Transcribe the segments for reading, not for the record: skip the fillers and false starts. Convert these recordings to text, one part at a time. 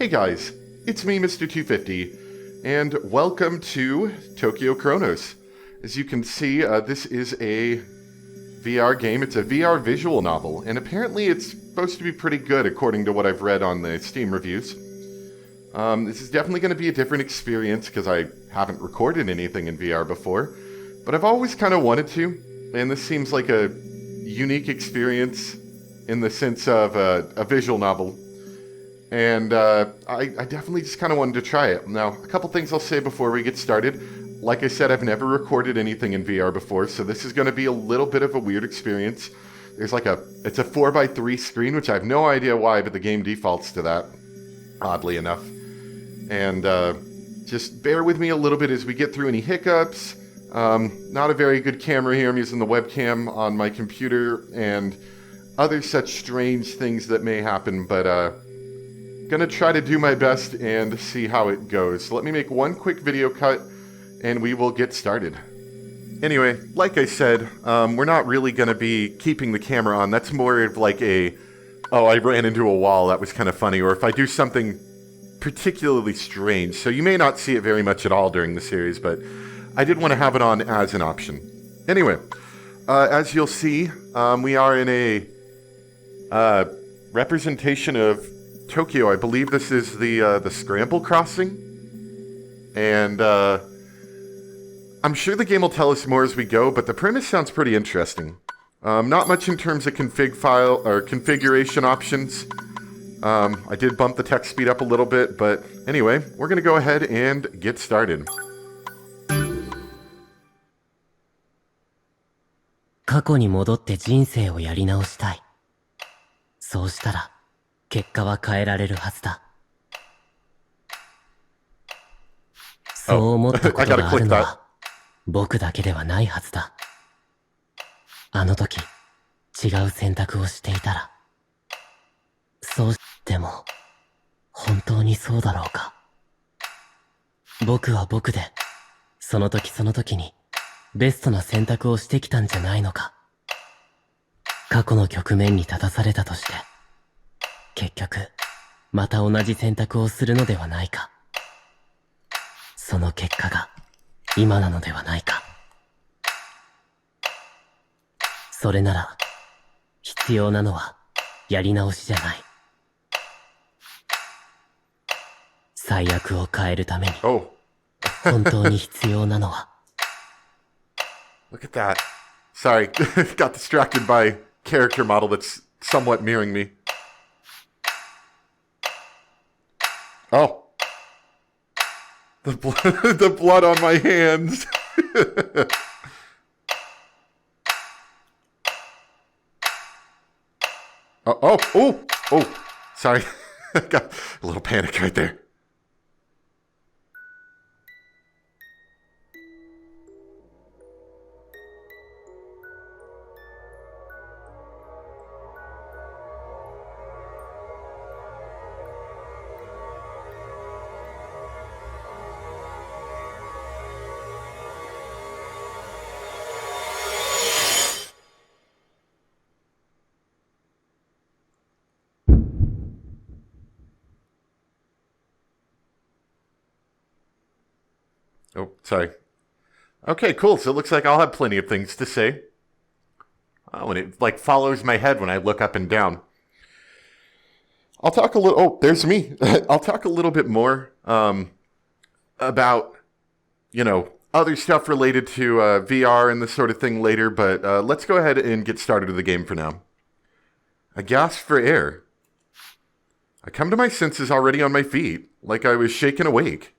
Hey guys, it's me, Mr. 250, and welcome to Tokyo Chronos. As you can see, this is a VR game. It's a VR visual novel, and apparently it's supposed to be pretty good according to what I've read on the Steam reviews. This is definitely going to be a different experience because I haven't recorded anything in VR before, but I've always kind of wanted to, and this seems like a unique experience in the sense of a visual novel. And I definitely just kind of wanted to try it. Now, a couple things I'll say before we get started. Like I said, I've never recorded anything in VR before, so this is going to be a little bit of a weird experience. There's it's a 4x3 screen, which I have no idea why, but the game defaults to that, oddly enough. And just bear with me a little bit as we get through any hiccups. Not a very good camera here. I'm using the webcam on my computer and other such strange things that may happen, but gonna try to do my best and see how it goes. So let me make one quick video cut and we will get started. Anyway, like I said, we're not really gonna be keeping the camera on. That's more of like oh, I ran into a wall, that was kind of funny, or if I do something particularly strange. So you may not see it very much at all during the series, but I did want to have it on as an option. Anyway, as you'll see, we are in a representation of Tokyo. I believe this is the Scramble crossing, and I'm sure the game will tell us more as we go, but the premise sounds pretty interesting. Not much in terms of config file or configuration options. I did bump the text speed up a little bit, but anyway, we're going to go ahead and get started. 過去に戻って人生をやり直したい。そうしたら、結果は変えられるはずだ。そう思ったことがあるのは、僕だけではないはずだ。あの時、違う選択をしていたら。そうしても、本当にそうだろうか。僕は僕で、その時その時に、ベストな選択をしてきたんじゃないのか。過去の局面に立たされたとして、結局、また同じ選択をするのではないか。その結果が、今なのではないか。それなら、必要なのは、やり直しじゃない。最悪を変えるために、本当に必要なのは、Look at that. Sorry, got distracted by character model that's somewhat mirroring me. Oh. The blood on my hands. Oh. Sorry. Got a little panic right there. Oh, sorry. Okay, cool. So it looks like I'll have plenty of things to say. Oh, and it follows my head when I look up and down. I'll talk a little... Oh, there's me. I'll talk a little bit more about, other stuff related to VR and this sort of thing later, but let's go ahead and get started with the game for now. I gasped for air. I come to my senses already on my feet, like I was shaken awake.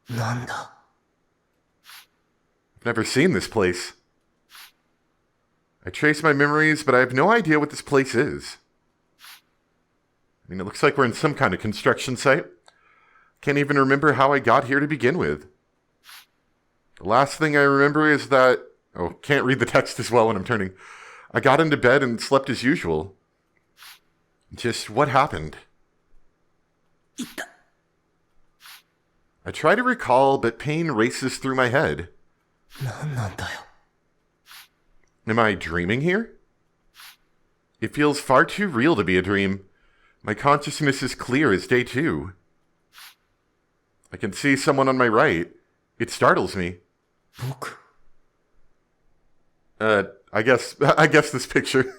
なんだ Never seen this place. I trace my memories, but I have no idea what this place is. I mean, it looks like we're in some kind of construction site. Can't even remember how I got here to begin with. The last thing I remember is that... Oh, can't read the text as well when I'm turning. I got into bed and slept as usual. Just what happened? I try to recall, but pain races through my head. なんなんだよ Am I dreaming here? It feels far too real to be a dream. My consciousness is clear as day 2. I can see someone on my right. It startles me. 僕 I guess this picture.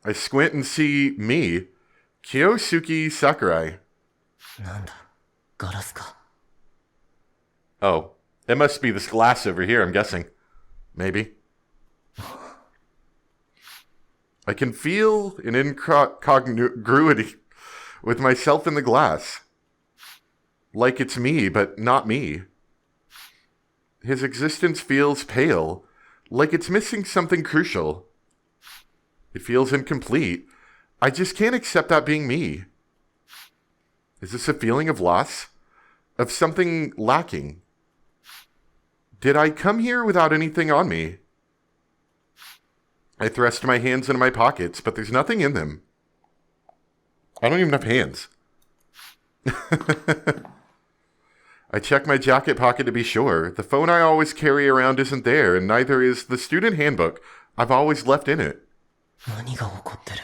I squint and see me, Kyosuke Sakurai. なんだガラスか Oh, it must be this glass over here, I'm guessing. Maybe. I can feel an incongruity with myself in the glass. Like it's me, but not me. His existence feels pale, like it's missing something crucial. It feels incomplete. I just can't accept that being me. Is this a feeling of loss? Of something lacking? Did I come here without anything on me? I thrust my hands into my pockets, but there's nothing in them. I don't even have hands. I check my jacket pocket to be sure. The phone I always carry around isn't there, and neither is the student handbook I've always left in it. 何が起こってる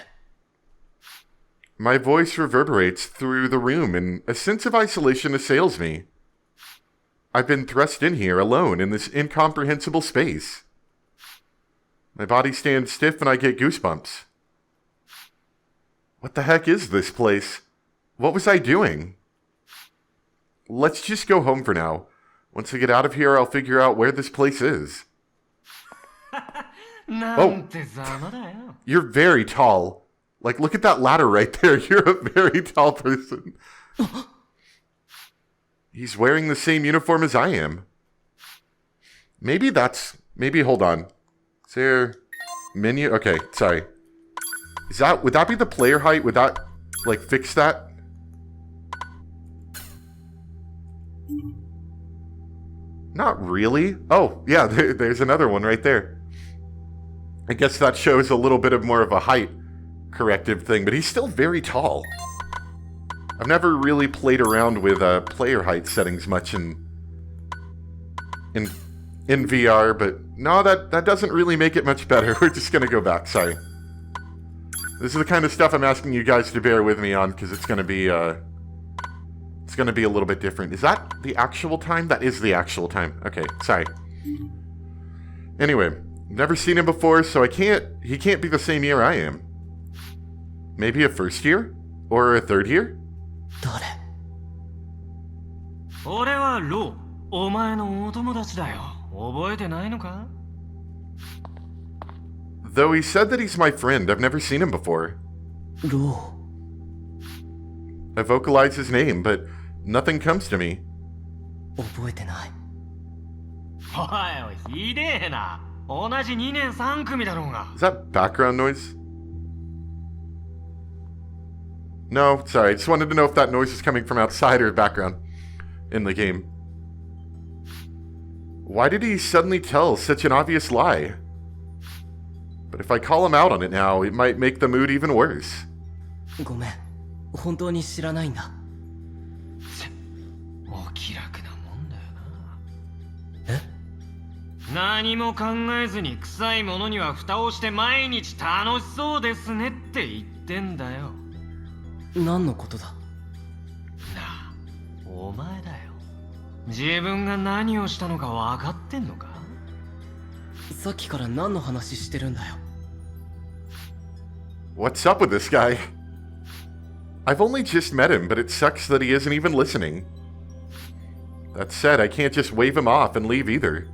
My voice reverberates through the room, and a sense of isolation assails me. I've been thrust in here alone in this incomprehensible space. My body stands stiff and I get goosebumps. What the heck is this place? What was I doing? Let's just go home for now. Once I get out of here, I'll figure out where this place is. Oh, you're very tall. Like, look at that ladder right there. You're a very tall person. He's wearing the same uniform as I am. Maybe, hold on. Is there menu? Okay, sorry. Would that be the player height? Would that, like, fix that? Not really. Oh, yeah, there's another one right there. I guess that shows a little bit of more of a height corrective thing, but he's still very tall. I've never really played around with player height settings much in VR, but no, that doesn't really make it much better. We're just gonna go back. Sorry. This is the kind of stuff I'm asking you guys to bear with me on because it's gonna be a little bit different. Is that the actual time? That is the actual time. Okay, sorry. Anyway, never seen him before, so he can't be the same year I am. Maybe a first year? Or a third year? 誰俺はロー、お前のお友達だよ。覚えてないのか Though he said that he's my friend, I've never seen him before. ロ I vocalize his name, but nothing comes to me. ー覚えてないおいおい、ひでえな。同じ2年3組だろうが。Is that background noise? No, sorry. I just wanted to know if that noise is coming from outside or background in the game. Why did he suddenly tell such an obvious lie? But if I call him out on it now, it might make the mood even worse. ごめん本当に知らないんだお気楽なもんだよな。え何も考えずに臭いものには蓋をして毎日楽しそうですねって言ってんだよ。何のことだなあ、お前だよ。自分が何をしたのか分かってんのか？さっきから何の話してるんだよ What's up with this guy? I've only just met him, but it sucks that he isn't even listening. That said, I can't just wave him off and leave either.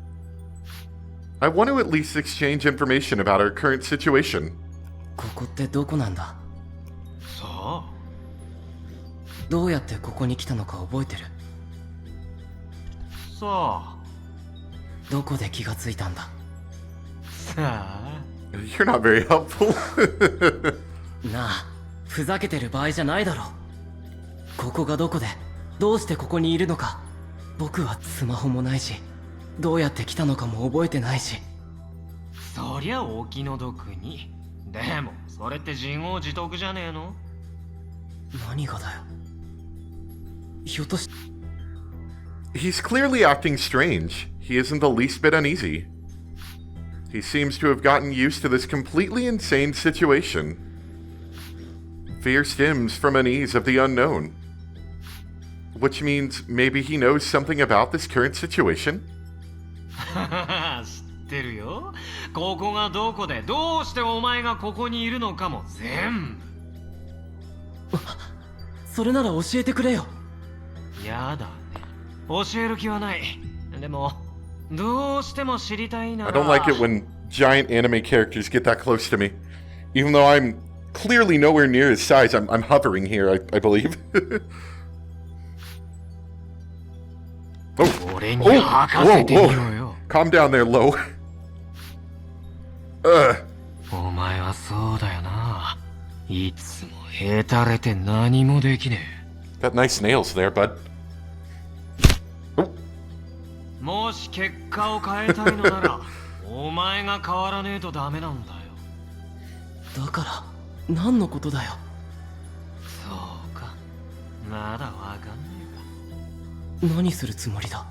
I want to at least exchange information about our current situation. ここってどこなんだそう。どうやってここに来たのか覚えてるさどこで気がついたんだあ。 You're not very helpful. なあふざけてる場合じゃないだろここがどこでどうしてここにいるのか僕はスマホもないしどうやって来たのかも覚えてないしそりゃお気の毒に。でもそれって自業自得じゃねえの？何がだよひょっとし He's clearly acting strange. He isn't the least bit uneasy. He seems to have gotten used to this completely insane situation. Fear stems from unease of the unknown. which means maybe he knows something about this current situation? 知ってるよ。ここがどこでどうしてお前がここにいるのかも全部。それなら教えてくれよ。やだね。教える気はない。でもどうしても知りたいなら。I don't like it when giant anime characters get that close to me. Even though I'm clearly nowhere near his size, I'm hovering here, I believe. Calm down there, Lo. お前はそうだよな。いつもへたれて何もできねえ。Got nice nails there, bud. もし結果を変えたいのなら、お前が変わらねえとダメなんだよ。だから何のことだよ。そうか。まだわかんねえか。何するつもりだ。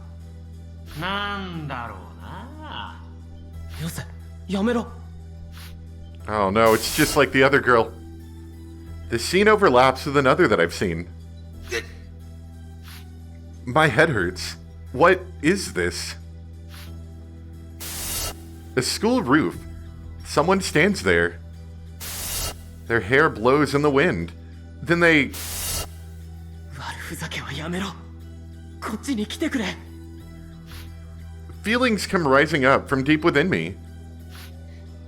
なんだろうな。よせ、やめろ。Oh no, it's just like the other girl. The scene overlaps with another that I've seen. My head hurts. What is this? A school roof. Someone stands there. Their hair blows in the wind. Then they... 悪ふざけはやめろ。こっちに来てくれ。Feelings come rising up from deep within me.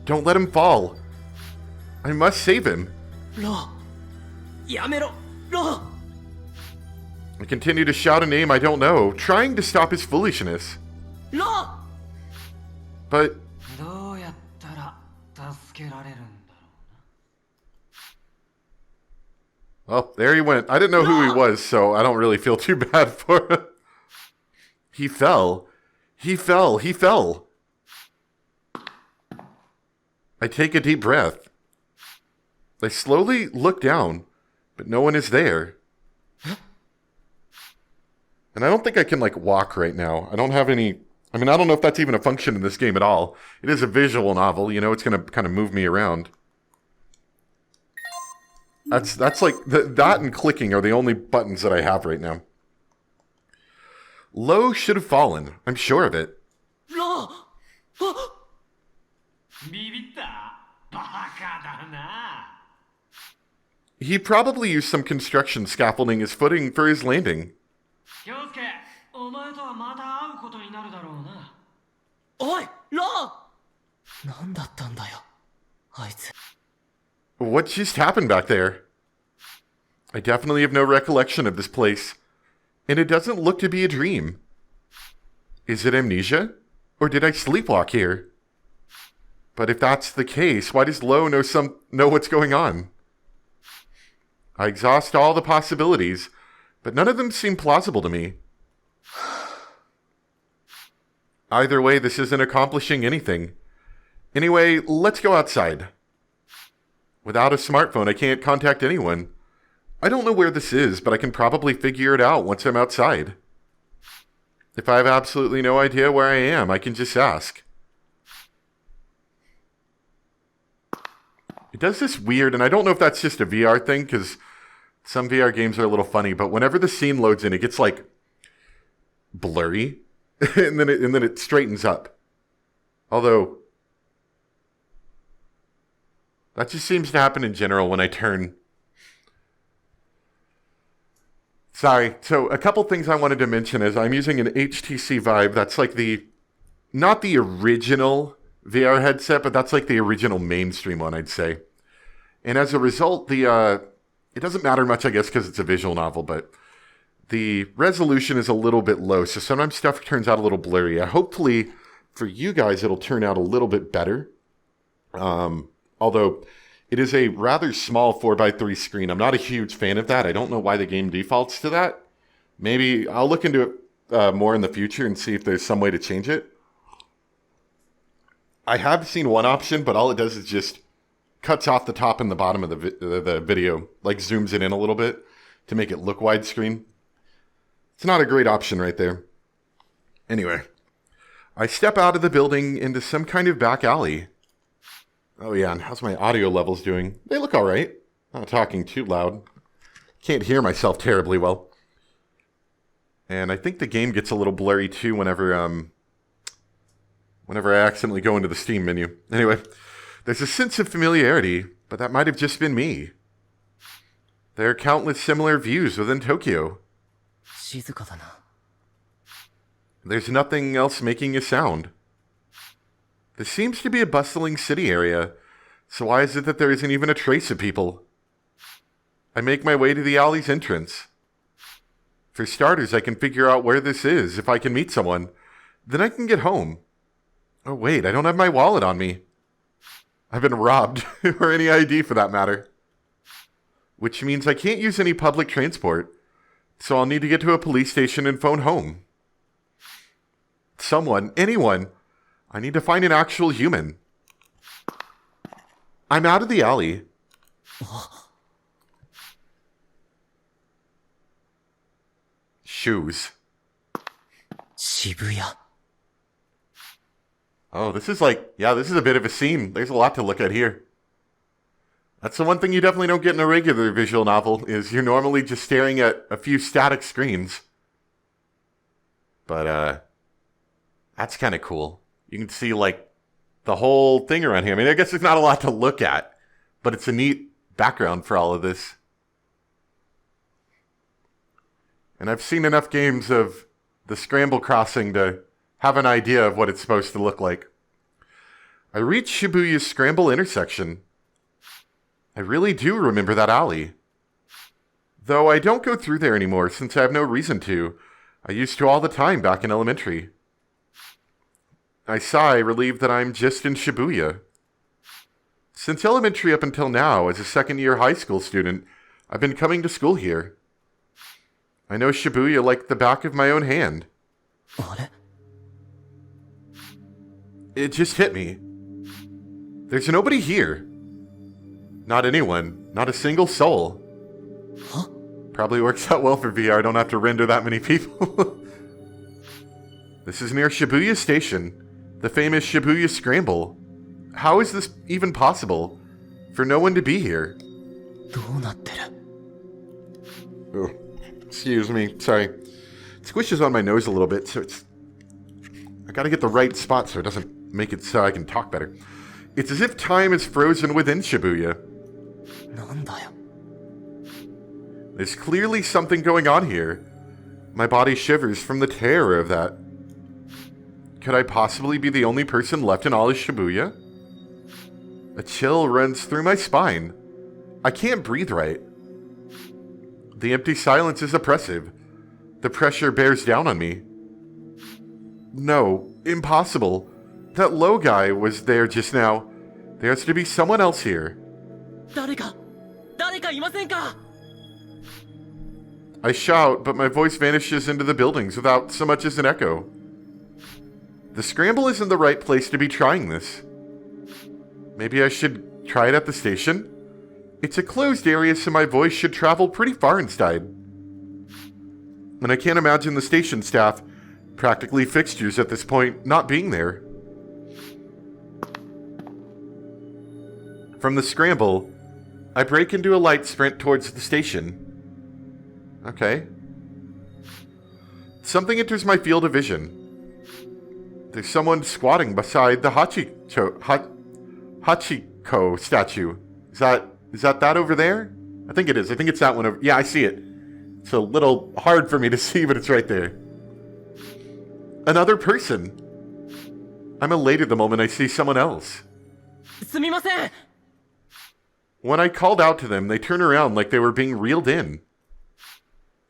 Don't let him fall. I must save him. ロー、やめろ、ロー。I continue to shout a name I don't know, trying to stop his foolishness. ロー。But どうやったら助けられるんだろうな。 well, there he went. I didn't know who he was, so I don't really feel too bad for him. He fell. He fell. He fell. I take a deep breath. I slowly look down, but no one is there. And I don't think I can, like, walk right now. I don't have any... I mean, I don't know if that's even a function in this game at all. It is a visual novel, you know, it's going to kind of move me around. That's like... that and clicking are the only buttons that I have right now. Lo should have fallen. I'm sure of it. ロー。ビビった？バカだな。 He probably used some construction scaffolding as footing for his landing. 京介、お前とはまた会うことになるだろうな。おい、ロー。何だったんだよ、あいつ。What just happened back there? I definitely have no recollection of this place. And it doesn't look to be a dream. Is it amnesia? Or did I sleepwalk here? But if that's the case, why does Lo know what's going on? I exhaust all the possibilities, but none of them seem plausible to me. Either way, this isn't accomplishing anything. Anyway, let's go outside. Without a smartphone, I can't contact anyone. I don't know where this is, but I can probably figure it out once I'm outside. If I have absolutely no idea where I am, I can just ask. It does this weird, and I don't know if that's just a VR thing, because some VR games are a little funny, but whenever the scene loads in, it gets, like, blurry, and then it straightens up. Although, that just seems to happen in general when I turn. Sorry, so a couple things I wanted to mention is I'm using an HTC Vive. That's like not the original VR headset, but that's like the original mainstream one, I'd say. And as a result, it doesn't matter much, I guess, because it's a visual novel, but the resolution is a little bit low, so sometimes stuff turns out a little blurry. Hopefully, for you guys, it'll turn out a little bit better. Although it is a rather small 4x3 screen. I'm not a huge fan of that. I don't know why the game defaults to that. Maybe I'll look into it more in the future and see if there's some way to change it. I have seen one option, but all it does is just cuts off the top and the bottom of the video, like zooms it in a little bit to make it look widescreen. It's not a great option right there. Anyway, I step out of the building into some kind of back alley. Oh yeah, and how's my audio levels doing? They look alright. Not talking too loud. Can't hear myself terribly well. And I think the game gets a little blurry too whenever I accidentally go into the Steam menu. Anyway, there's a sense of familiarity, but that might have just been me. There are countless similar views within Tokyo. 静かだな。 There's nothing else making a sound. This seems to be a bustling city area, so why is it that there isn't even a trace of people? I make my way to the alley's entrance. For starters, I can figure out where this is if I can meet someone. Then I can get home. Oh wait, I don't have my wallet on me. I've been robbed, or any ID for that matter. Which means I can't use any public transport, so I'll need to get to a police station and phone home. Someone, anyone. I need to find an actual human. I'm out of the alley. Shoes. Shibuya. Oh, this is this is a bit of a scene. There's a lot to look at here. That's the one thing you definitely don't get in a regular visual novel, is you're normally just staring at a few static screens. But, that's kind of cool. You can see, the whole thing around here. I mean, I guess there's not a lot to look at, but it's a neat background for all of this. And I've seen enough games of the Scramble Crossing to have an idea of what it's supposed to look like. I reached Shibuya Scramble intersection. I really do remember that alley. Though I don't go through there anymore since I have no reason to. I used to all the time back in elementary. I sigh, relieved that I'm just in Shibuya. Since elementary up until now, as a second-year high school student, I've been coming to school here. I know Shibuya like the back of my own hand. What? It just hit me. There's nobody here. Not anyone. Not a single soul. Huh? Probably works out well for VR. I don't have to render that many people. This is near Shibuya Station. The famous Shibuya Scramble. How is this even possible? For no one to be here. どうなってる? Oh, excuse me. Sorry. It squishes on my nose a little bit, so I gotta get the right spot so it doesn't make it so I can talk better. It's as if time is frozen within Shibuya. なんだよ. There's clearly something going on here. My body shivers from the terror of that. Could I possibly be the only person left in all of Shibuya? A chill runs through my spine. I can't breathe right. The empty silence is oppressive. The pressure bears down on me. No, impossible. That low guy was there just now. There has to be someone else here. 誰かいませんか? I shout, but my voice vanishes into the buildings without so much as an echo. The scramble isn't the right place to be trying this. Maybe I should try it at the station? It's a closed area, so my voice should travel pretty far inside. And I can't imagine the station staff, practically fixtures at this point, not being there. From the scramble, I break into a light sprint towards the station. Okay. Something enters my field of vision. There's someone squatting beside the Hachiko statue. Is that over there? I think it is. I think it's that one over. Yeah, I see it. It's a little hard for me to see, but it's right there. Another person. I'm elated the moment I see someone else. すみません. When I called out to them, they turn around like they were being reeled in.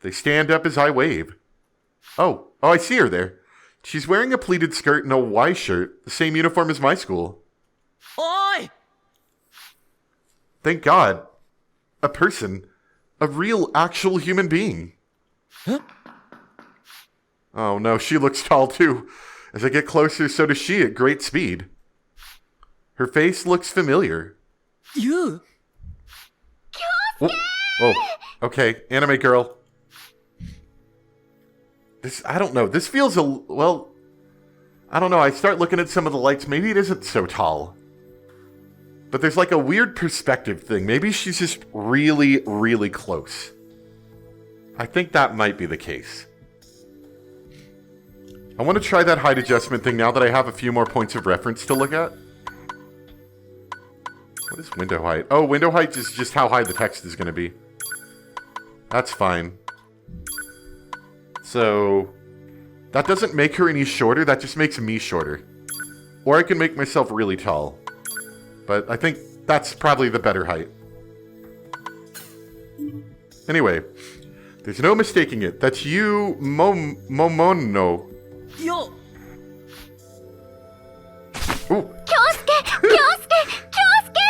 They stand up as I wave. Oh, I see her there. She's wearing a pleated skirt and a Y shirt, the same uniform as my school. Oi! Thank God. A person. A real, actual human being. Huh? Oh no, she looks tall too. As I get closer, so does she at great speed. Her face looks familiar. You? Oh, okay, anime girl. I don't know. This feels I don't know. I start looking at some of the lights. Maybe it isn't so tall. But there's like a weird perspective thing. Maybe she's just really, really close. I think that might be the case. I want to try that height adjustment thing now that I have a few more points of reference to look at. What is window height? Oh, window height is just how high the text is going to be. That's fine. So, that doesn't make her any shorter, that just makes me shorter. Or I can make myself really tall. But I think that's probably the better height. Anyway, there's no mistaking it. That's you, Momono. Yo! Ooh.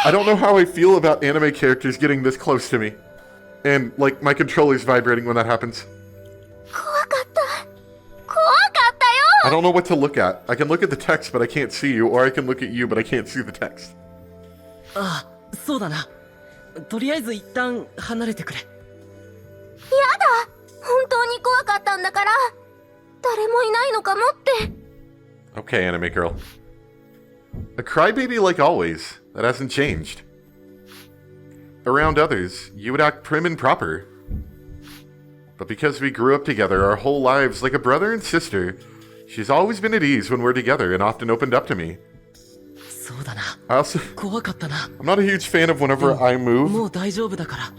I don't know how I feel about anime characters getting this close to me. And, like, my controller's vibrating when that happens. I don't know what to look at. I can look at the text, but I can't see you, or I can look at you, but I can't see the text. ああ、そうだな。とりあえず一旦離れてくれ。やだ、本当に怖かったんだから。誰もいないのかもって。Okay, anime girl. A crybaby like always. That hasn't changed. Around others, you would act prim and proper. But because we grew up together our whole lives like a brother and sister, she's always been at ease when we're together and often opened up to me. そうだな。I also, 怖かったな。 I'm not a huge fan of whenever I も move, う大丈夫だから。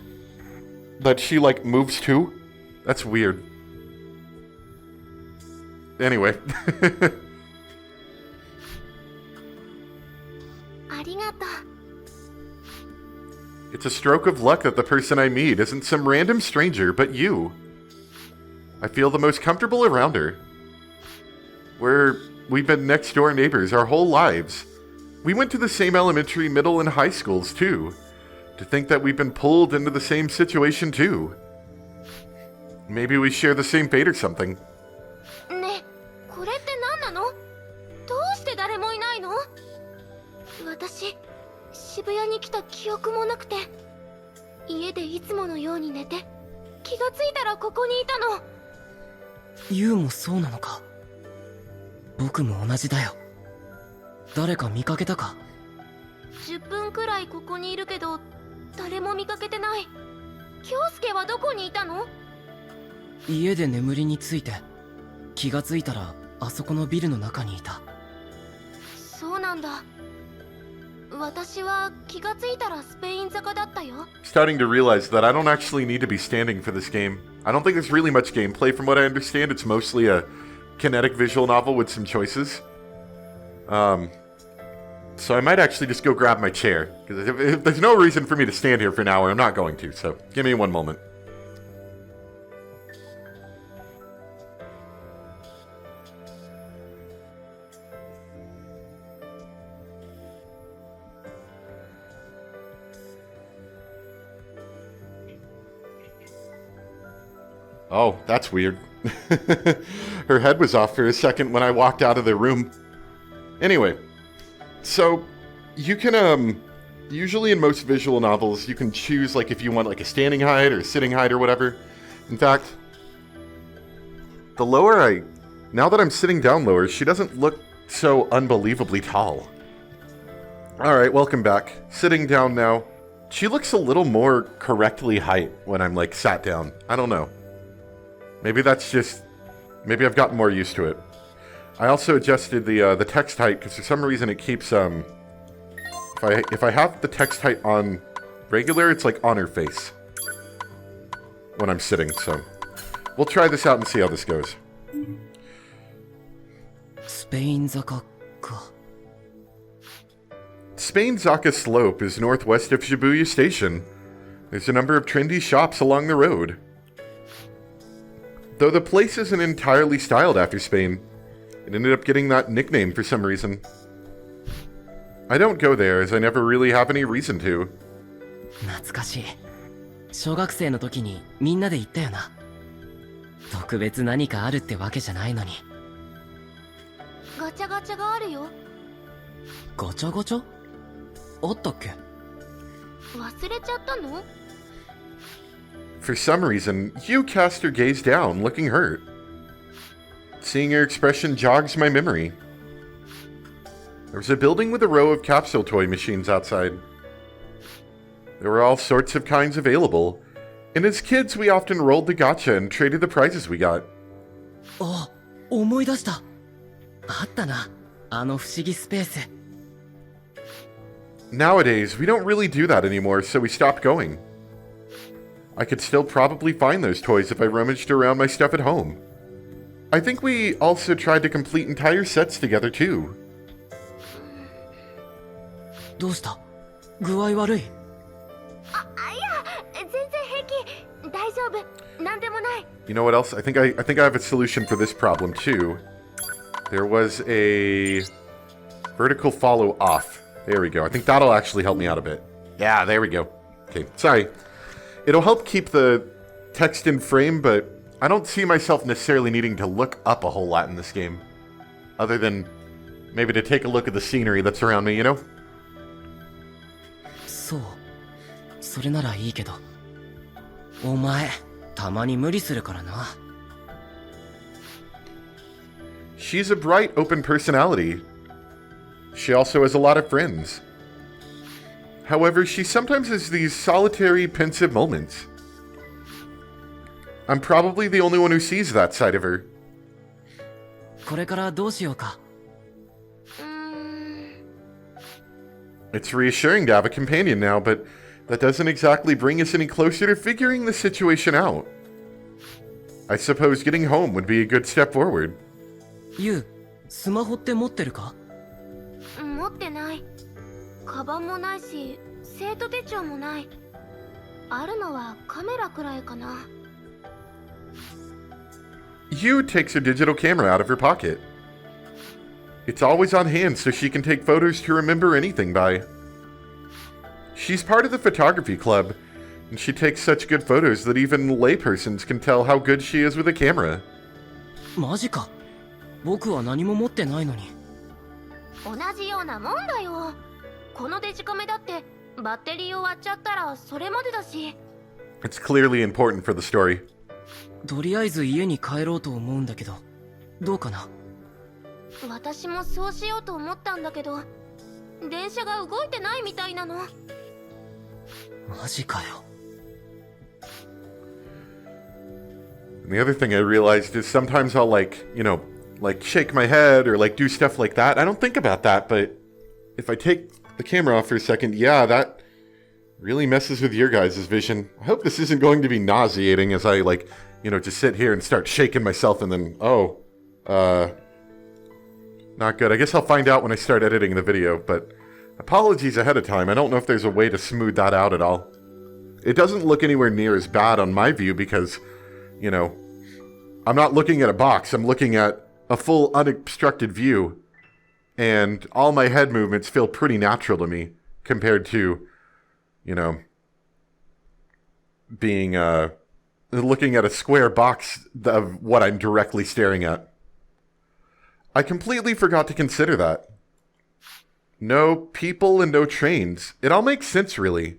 that she, like, moves too. That's weird. Anyway. ありがとう。 It's a stroke of luck that the person I meet isn't some random stranger, but you. I feel the most comfortable around her. We've been next door neighbors our whole lives. We went to the same elementary, middle, and high schools, too. To think that we've been pulled into the same situation, too. Maybe we share the same fate or something. ね、これって何なの？どうして誰もいないの？私、渋谷に来た記憶もなくて、家でいつものように寝て、気がついたらここにいたの。ユウもそうなのか。僕も同じだよ。誰か見かけたか。10分くらいここにいるけど、誰も見かけてない。京介はどこにいたの？家で眠りについて、気がついたらあそこのビルの中にいた。そうなんだ。私は気がついたらスペイン坂だったよ。 Starting to realize that I don't actually need to be standing for this game. I don't think there's really much gameplay from what I understand. It's mostly a kinetic visual novel with some choices. So I might actually just go grab my chair. Because if there's no reason for me to stand here for an hour, I'm not going to. So give me one moment. Oh, that's weird. Her head was off for a second when I walked out of the room. Anyway, so you can, usually in most visual novels, you can choose, like, if you want, like, a standing height or a sitting height or whatever. In fact, the lower now that I'm sitting down lower, she doesn't look so unbelievably tall. Alright, welcome back. Sitting down now. She looks a little more correctly height when I'm, like, sat down. I don't know. Maybe that's just... Maybe I've gotten more used to it. I also adjusted the text height, because for some reason it keeps, If I have the text height on regular, it's like on her face. When I'm sitting, so... We'll try this out and see how this goes. スペイン坂か。 Spain Zaka Slope is northwest of Shibuya Station. There's a number of trendy shops along the road. Though the place isn't entirely styled after Spain, it ended up getting that nickname for some reason. I don't go there as I never really have any reason to. 懐かしい。小学生の時にみんなで行ったよな。特別何かあるってわけじゃないのに。ガチャガチャがあるよ。ガチャガチャ？あったっけ？忘れちゃったの？ For some reason, you cast your gaze down, looking hurt. Seeing your expression jogs my memory. There was a building with a row of capsule toy machines outside. There were all sorts of kinds available, and as kids we often rolled the gacha and traded the prizes we got. あ、思い出した。あったな、あの不思議スペース。Nowadays, we don't really do that anymore, so we stopped going. I could still probably find those toys if I rummaged around my stuff at home. I think we also tried to complete entire sets together too. どうした？具合悪い？いや、全然平気。大丈夫。なんでもない。You know what else? I think I have a solution for this problem too. There was a vertical follow off. There we go. I think that'll actually help me out a bit. Yeah, there we go. Okay, sorry. It'll help keep the text in frame, but I don't see myself necessarily needing to look up a whole lot in this game. Other than maybe to take a look at the scenery that's around me, you know? そう。それならいいけど。お前、たまに無理するからな。She's a bright, open personality. She also has a lot of friends. However, she sometimes has these solitary, pensive moments. I'm probably the only one who sees that side of her. これからどうしようか。It's reassuring to have a companion now, but that doesn't exactly bring us any closer to figuring the situation out. I suppose getting home would be a good step forward. ユウ、スマホって持ってるか？持ってない。カバンもないし、生徒手帳もない。あるのはカメラくらいかな。Yu takes her digital camera out of her pocket. It's always on hand so she can take photos to remember anything by. She's part of the photography club, and she takes such good photos that even laypersons can tell how good she is with a camera. マジか。僕は何も持ってないのに。同じようなもんだよ。このデジカメだってバッテリー終わっちゃったらそれまでだし。It's clearly important for the story. とりあえず家に帰ろうと思うんだけど、どうかな？私もそうしようと思ったんだけど、電車が動いてないみたいなの。マジかよ。And the other thing I realized is sometimes I'll like shake my head or like do stuff like that. I don't think about that, but if I take the camera off for a second, yeah, that really messes with your guys' vision. I hope this isn't going to be nauseating as I just sit here and start shaking myself and then, not good. I guess I'll find out when I start editing the video, but apologies ahead of time. I don't know if there's a way to smooth that out at all. It doesn't look anywhere near as bad on my view because, I'm not looking at a box. I'm looking at a full unobstructed view, and all my head movements feel pretty natural to me compared to, being, looking at a square box of what I'm directly staring at. I completely forgot to consider that. No people and no trains. It all makes sense, really.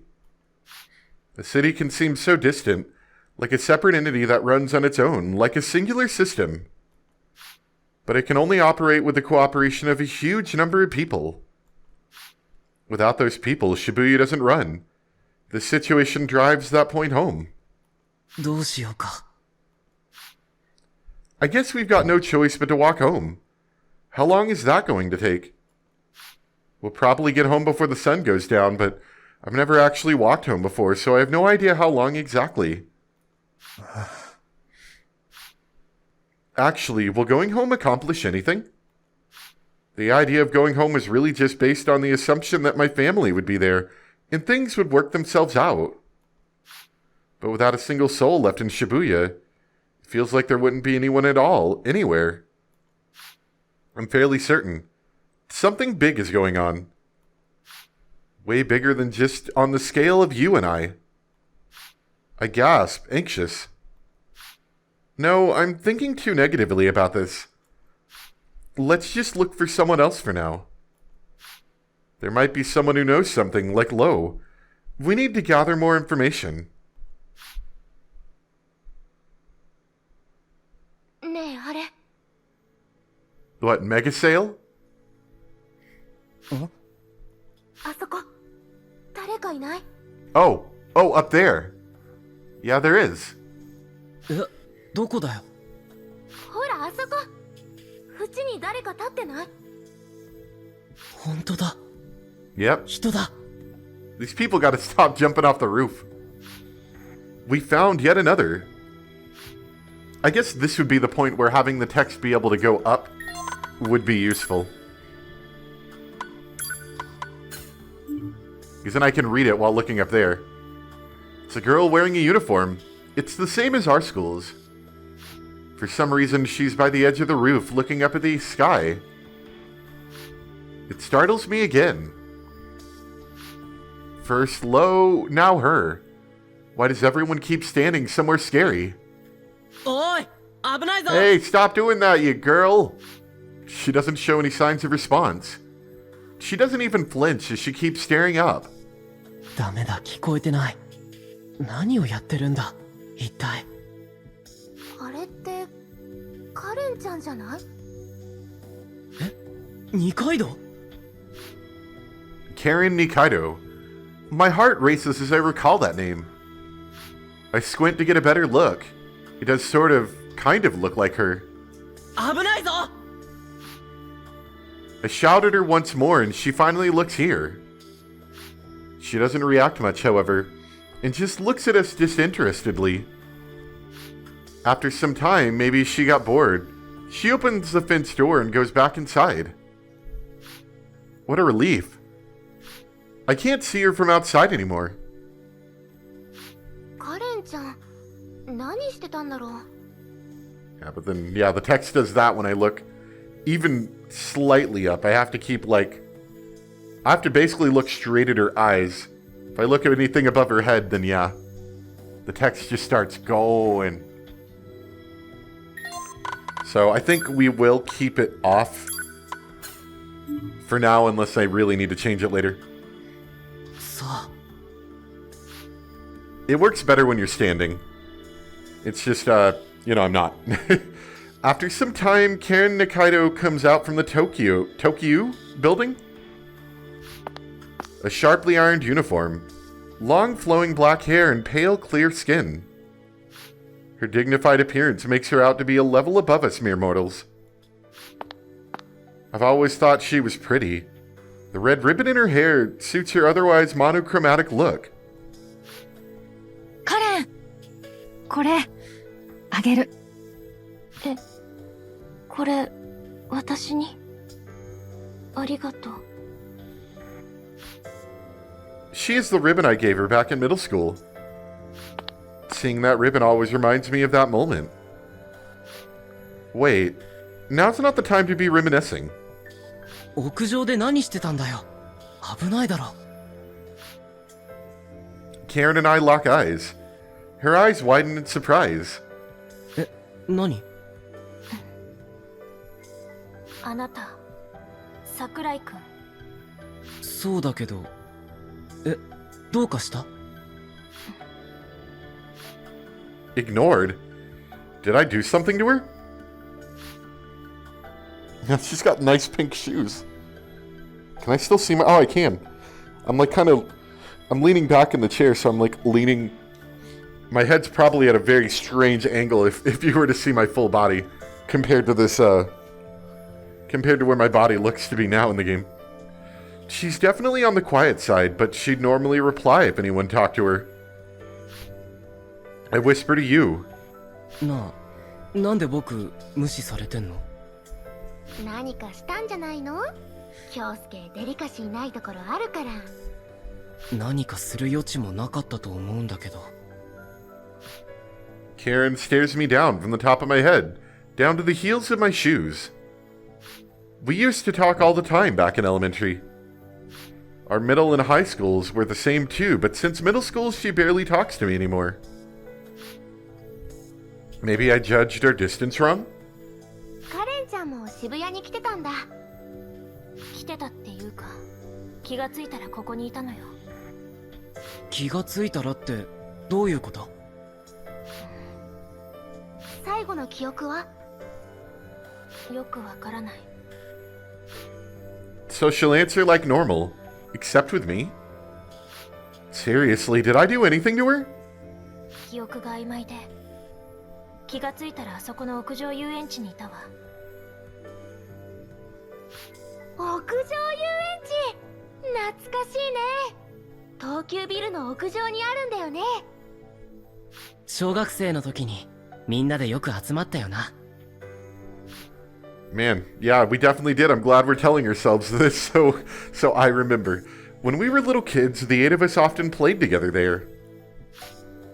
The city can seem so distant, like a separate entity that runs on its own, like a singular system. But it can only operate with the cooperation of a huge number of people. Without those people, Shibuya doesn't run. This situation drives that point home. どうしようか。I guess we've got no choice but to walk home. How long is that going to take? We'll probably get home before the sun goes down, but I've never actually walked home before, so I have no idea how long exactly. Actually, will going home accomplish anything? The idea of going home was really just based on the assumption that my family would be there, and things would work themselves out. But without a single soul left in Shibuya, it feels like there wouldn't be anyone at all, anywhere. I'm fairly certain something big is going on. Way bigger than just on the scale of you and I. I gasp, anxious. No, I'm thinking too negatively about this. Let's just look for someone else for now. There might be someone who knows something, like Lo. We need to gather more information. ねえ、あれ。What, mega sale? あそこ、誰かいない？ Oh, up there. Yeah, there is. え、どこだよ？ほら、あそこ。縁に誰か立ってない？本当だ。 Yep. 人だ。 These people gotta stop jumping off the roof. We found yet another. I guess this would be the point where having the text be able to go up would be useful. Because then I can read it while looking up there. It's a girl wearing a uniform. It's the same as our school's. For some reason, she's by the edge of the roof looking up at the sky. It startles me again. First low, now her. Why does everyone keep standing somewhere scary? おい、危ないぞ。 Hey, stop doing that, you girl! She doesn't show any signs of response. She doesn't even flinch as she keeps staring up. ダメだ、聞こえてない。何をやってるんだ、一体。あれってカレンちゃんじゃない？二階堂？ Karen Nikaido. My heart races as I recall that name. I squint to get a better look. It does kind of look like her. 危ないぞ。 I shout at her once more and she finally looks here. She doesn't react much, however, and just looks at us disinterestedly. After some time, maybe she got bored. She opens the fence door and goes back inside. What a relief. I can't see her from outside anymore. カレンちゃん、何してたんだろう？ Yeah, but then, yeah, the text does that when I look even slightly up. I have to basically look straight at her eyes. If I look at anything above her head, then yeah, the text just starts going. So I think we will keep it off for now, unless I really need to change it later. さあ、 It works better when you're standing. It's just, I'm not. After some time, Karen Nikaido comes out from the Tokyo building? A sharply ironed uniform, long flowing black hair, and pale, clear skin. Her dignified appearance makes her out to be a level above us mere mortals. I've always thought she was pretty. The red ribbon in her hair suits her otherwise monochromatic look. カレン、これあげる。これ私に？ありがとう。 She is the ribbon I gave her back in middle school. Seeing that ribbon always reminds me of that moment. Wait, now's not the time to be reminiscing. 屋上で何してたんだよ。危ないだろ。 Karen and I lock eyes. Her eyes widen in surprise. 何？あなた、桜井くん。そうだけど、どうかした？ Ignored? Did I do something to her? She's got nice pink shoes. Can I still see my... Oh, I can. I'm leaning back in the chair, so I'm leaning... My head's probably at a very strange angle if you were to see my full body compared to this, compared to where my body looks to be now in the game. She's definitely on the quiet side, but she'd normally reply if anyone talked to her. I whisper to you. なあ、なんで僕無視されてんの？何かしたんじゃないの？京介デリカシーないところあるから。何かする余地もなかったと思うんだけど。 Karen stares me down from the top of my head, down to the heels of my shoes. We used to talk all the time back in elementary. Our middle and high schools were the same too, but since middle school she barely talks to me anymore. Maybe I judged our distance wrong? カレンちゃんも渋谷に来てたんだ。来てたっていうか、気がついたらここにいたのよ。気がついたらってどういうこと？最後の記憶は？よくわからない。 So she'll answer like normal, except with me? Seriously, did I do anything to her? 記憶が曖昧で、気がついたらあそこの屋上遊園地にいたわ。屋上遊園地懐かしいね。東急ビルの屋上にあるんだよね。小学生の時にみんなでよく集まったよな。Man, yeah, we definitely did. I'm glad we're telling ourselves this, so I remember. When we were little kids, the 8 of us often played together there.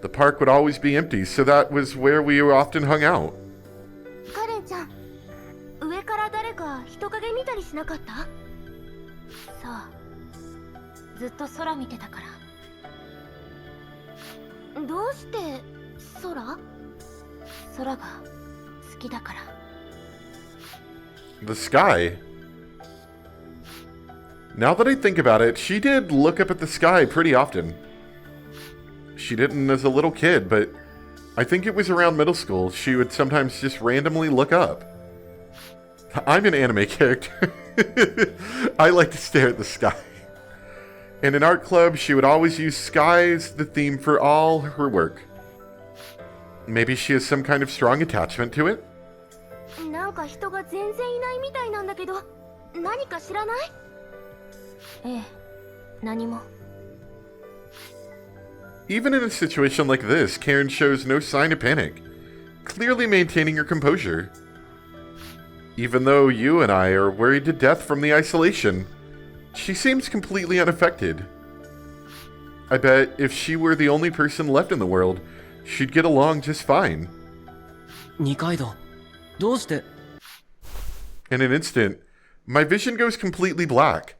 The park would always be empty, so that was where we often hung out. カレンちゃん、上から誰か人影見たりしなかった？さあ、ずっと空見てたから。どうして空？空が好きだから。The sky? Now that I think about it, she did look up at the sky pretty often. She didn't as a little kid, but I think it was around middle school. She would sometimes just randomly look up. I'm an anime character. I like to stare at the sky. And in art club, she would always use sky as the theme for all her work. Maybe she has some kind of strong attachment to it? なんか人が全然いないみたいなんだけど、何か知らない？ええ、何も。Even in a situation like this, Karen shows no sign of panic, clearly maintaining her composure. Even though you and I are worried to death from the isolation, she seems completely unaffected. I bet if she were the only person left in the world, she'd get along just fine. 二階堂、どうして？ In an instant, my vision goes completely black.